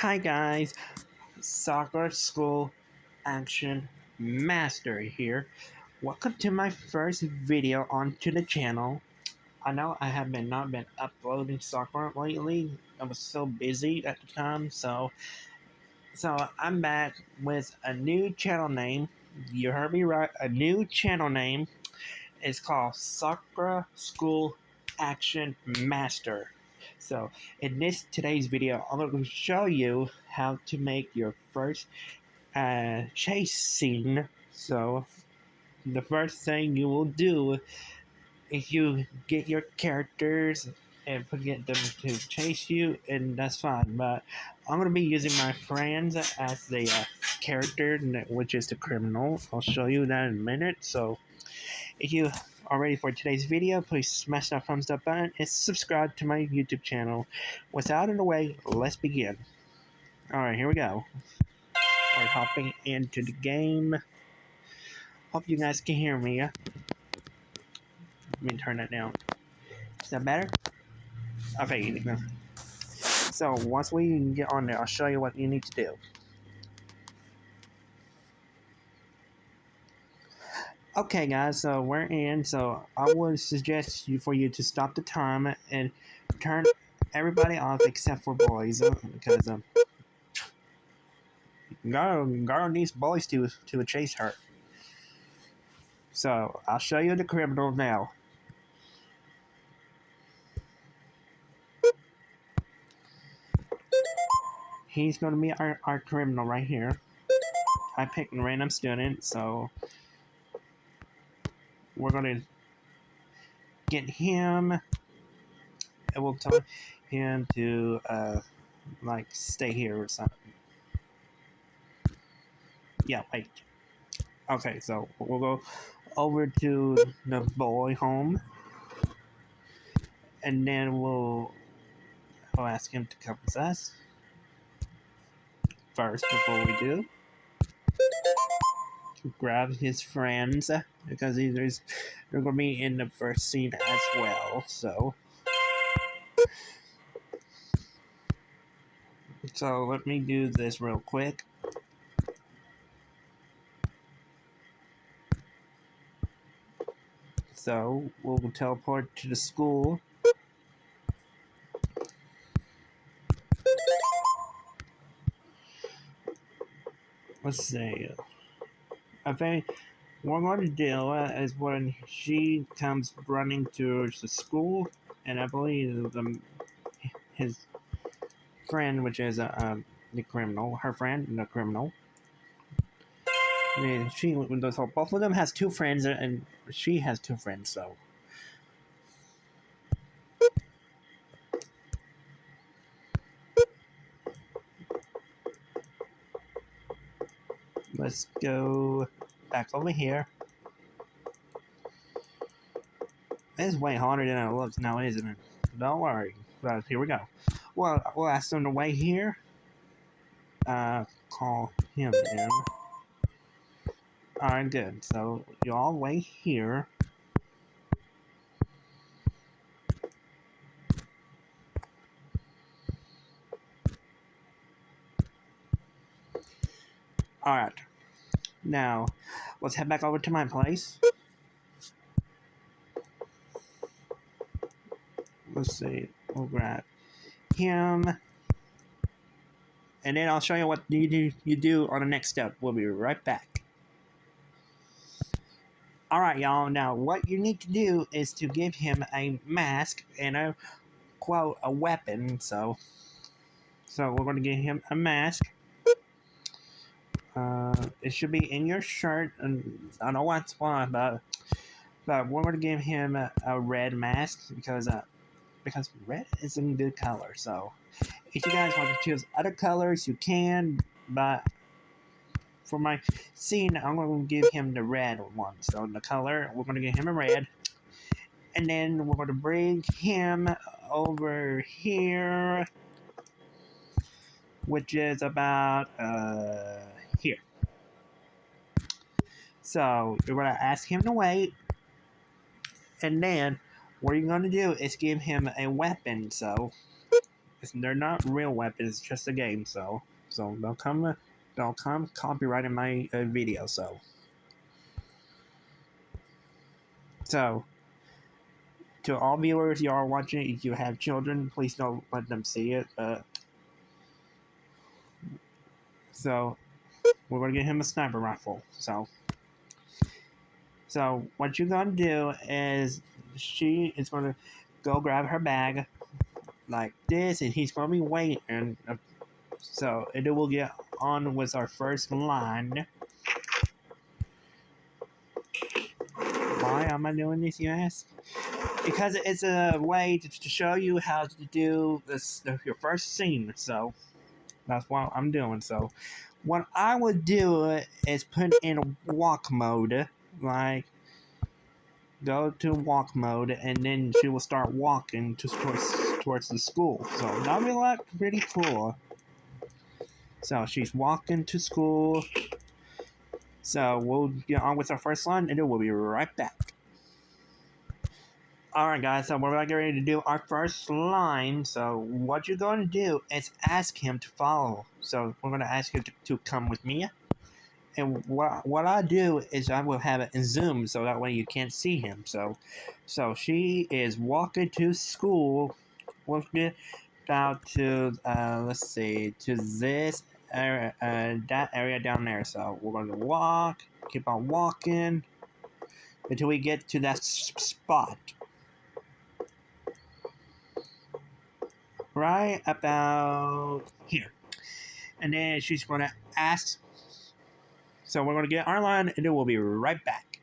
Hi guys, Soccer School Action Master here. Welcome to my first video onto the channel. I know I have not been uploading soccer lately. I was so busy at the time, so I'm back with a new channel name. You heard me right, a new channel name. It's called Sakura School Action Master. So in today's video, I'm going to show you how to make your first chase scene. So the first thing you will do is you get your characters and get them to chase you, and that's fine. But I'm going to be using my friends as the character, which is the criminal. I'll show you that in a minute. So if you are ready for today's video, please smash that thumbs up button and subscribe to my YouTube channel. Without out of the way, let's begin. Alright, here we go. We're hopping into the game. Hope you guys can hear me. Let me turn that down. Is that better? Okay, so once we get on there, I'll show you what you need to do. Okay guys, so we're in, so I would suggest for you to stop the time and turn everybody off except for boys, because girl needs boys to chase her. So I'll show you the criminal now. He's gonna be our criminal right here. I picked a random student, so we're gonna get him. And we'll tell him to like stay here or something. Yeah, wait. Okay, so we'll go over to the boy home, and then we'll ask him to come with us first before we do. Grab his friends because they're going to be in the first scene as well. So let me do this real quick. So we'll teleport to the school. Let's see. I think what we're going to do is when she comes running towards the school, and I believe his friend, which is the criminal, her friend, the criminal. And so both of them has two friends, and she has two friends. So let's go back over here. It's way harder than it looks now, isn't it? Don't worry. But here we go. Well, we'll ask them to wait here. Call him in. Alright, good. So, you all wait here. Alright. Now, let's head back over to my place. Let's see. We'll grab him. And then I'll show you what you do on the next step. We'll be right back. Alright, y'all. Now, what you need to do is to give him a mask and a, quote, a weapon. So we're going to give him a mask. It should be in your shirt. And I don't know what's why, but we're going to give him a red mask because red is a good color. So if you guys want to choose other colors, you can. But for my scene, I'm going to give him the red one. So the color, we're going to give him a red. And then we're going to bring him over here, which is about here. So you're going to ask him to wait. And then what you're going to do is give him a weapon. So they're not real weapons. It's just a game. So don't come copyrighting my video. So to all viewers, you are watching. If you have children, please don't let them see it. So we're gonna get him a sniper rifle. So what you're gonna do is she is gonna go grab her bag like this, and he's gonna be waiting. So it will get on with our first line. Why am I doing this, you ask? Because it's a way to show you how to do this your first scene. So that's what I'm doing. So what I would do is put in walk mode, like go to walk mode, and then she will start walking towards the school. So that'll be like pretty cool. So she's walking to school. So we'll get on with our first line, and then we'll be right back. Alright guys, so we're about to get ready to do our first line. So what you're going to do is ask him to follow. So we're going to ask him to come with me. And what I do is I will have it in zoom so that way you can't see him. So she is walking to school. We'll get out to let's see, to this area, that area down there. So we're going to walk, keep on walking until we get to that spot. Right about here. And then she's going to ask. So we're going to get our line, and then we'll be right back.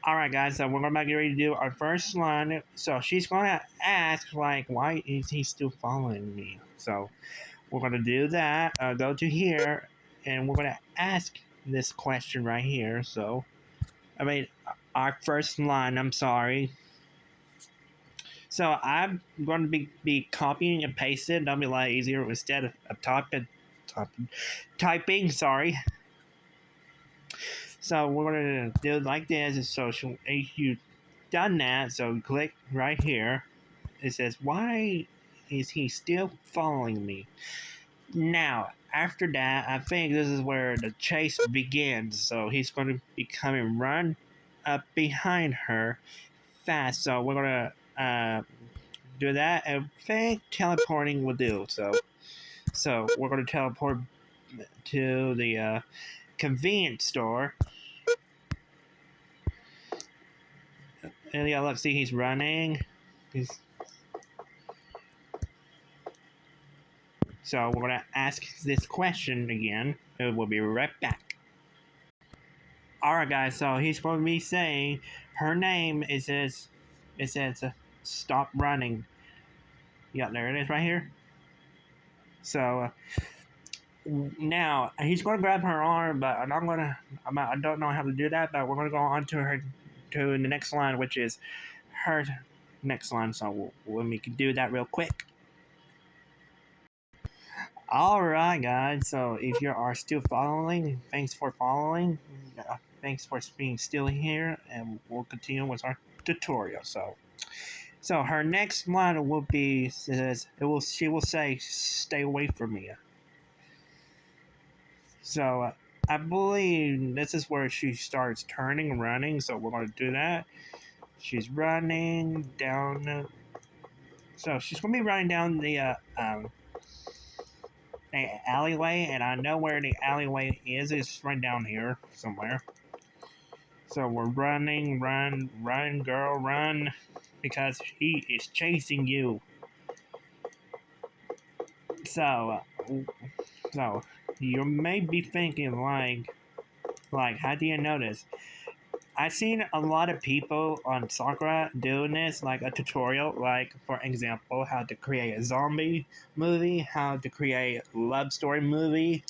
Alright guys, so we're going to get ready to do our first line. So she's going to ask, like, why is he still following me? So we're going to do that. Go to here, and we're going to ask this question right here. So, I mean, our first line, I'm sorry. So I'm going to be copying and pasting. That'll be a lot easier instead of typing. Sorry. So we're going to do it like this. So if you've done that, so click right here. It says, why is he still following me? Now, after that, I think this is where the chase begins. So he's going to be coming run up behind her fast. So we're going to do that. I think teleporting will do. So we're going to teleport to the convenience store. And yeah, let's see, he's running. So we're going to ask this question again. We'll be right back. Alright guys, so he's going to be saying her name. It says stop running. Yeah, there it is right here. So now he's going to grab her arm, but I don't know how to do that. But we're going to go on to the next line, which is her next line. So we can do that real quick. Alright guys, so if you are still following, thanks for following. Thanks for being still here, and we'll continue with our tutorial. So her next line will be she will say, stay away from me. So I believe this is where she starts turning, running. So we're going to do that. She's running down. So she's going to be running down the alleyway, and I know where the alleyway is. It's right down here somewhere. So we're running, run, girl, run, because he is chasing you. So you may be thinking like, how do you know this? I've seen a lot of people on Sakura doing this, like a tutorial, like, for example, how to create a zombie movie, how to create a love story movie.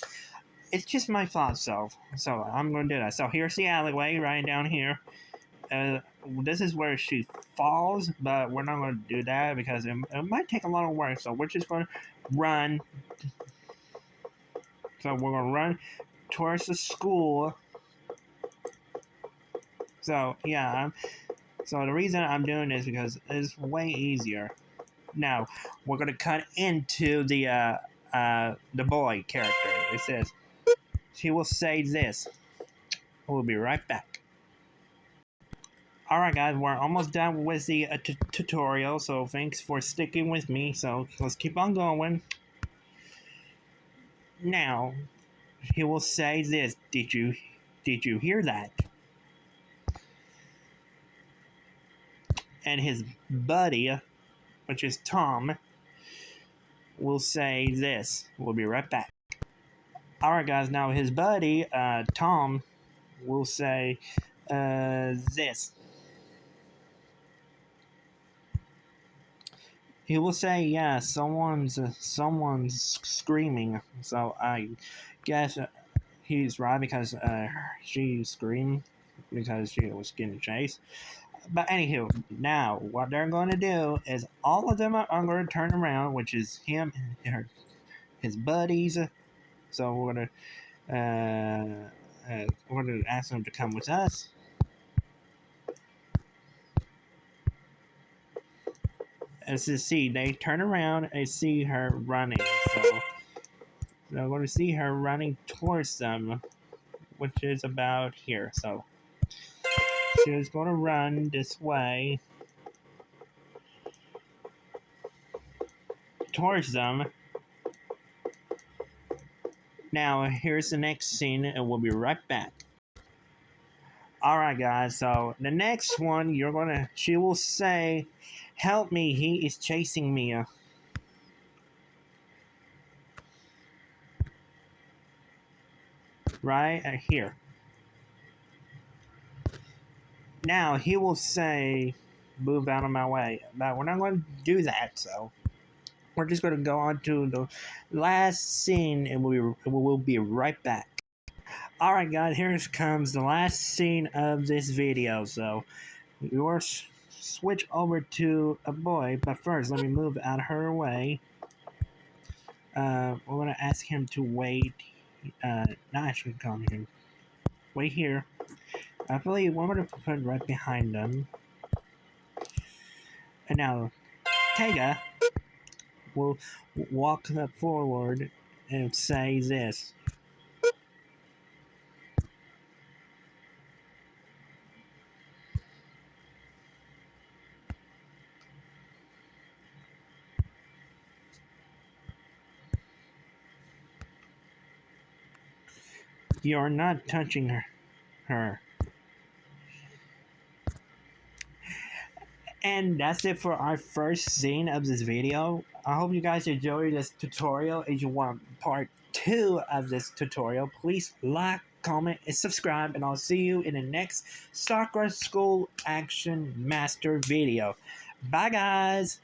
It's just my thoughts, so I'm going to do that. So here's the alleyway right down here. This is where she falls, but we're not going to do that because it might take a lot of work, so we're just going to run. So we're going to run towards the school. So yeah, so the reason I'm doing this because it's way easier. Now we're gonna cut into the boy character. It says he will say this. We'll be right back. Alright guys, we're almost done with the tutorial, so thanks for sticking with me. So let's keep on going. Now he will say this. Did you hear that? And his buddy, which is Tom, will say this. We'll be right back. Alright guys, now his buddy, Tom, will say this. He will say, yeah, someone's screaming. So I guess he's right because she screamed because she was getting chased. But anywho, now what they're going to do is all of them are going to turn around, which is him, his buddies. So we're gonna ask them to come with us. As you see, they turn around and see her running. So they're going to see her running towards them, which is about here. So she's going to run this way towards them. Now, here's the next scene, and we'll be right back. Alright, guys, so the next one, she will say, help me, he is chasing me. Right here. Now, he will say, move out of my way. But we're not going to do that, so we're just going to go on to the last scene, and we'll be right back. Alright guys, here comes the last scene of this video. So we'll switch over to a boy, but first let me move out of her way. We're going to ask him to wait. Not actually come here. Wait here. I believe we're going to put right behind them. And now, Tega will walk forward and say this. You're not touching her. And that's it for our first scene of this video. I hope you guys enjoyed this tutorial. If you want part 2 of this tutorial, please like, comment, and subscribe. And I'll see you in the next Sakura School Action Master video. Bye guys!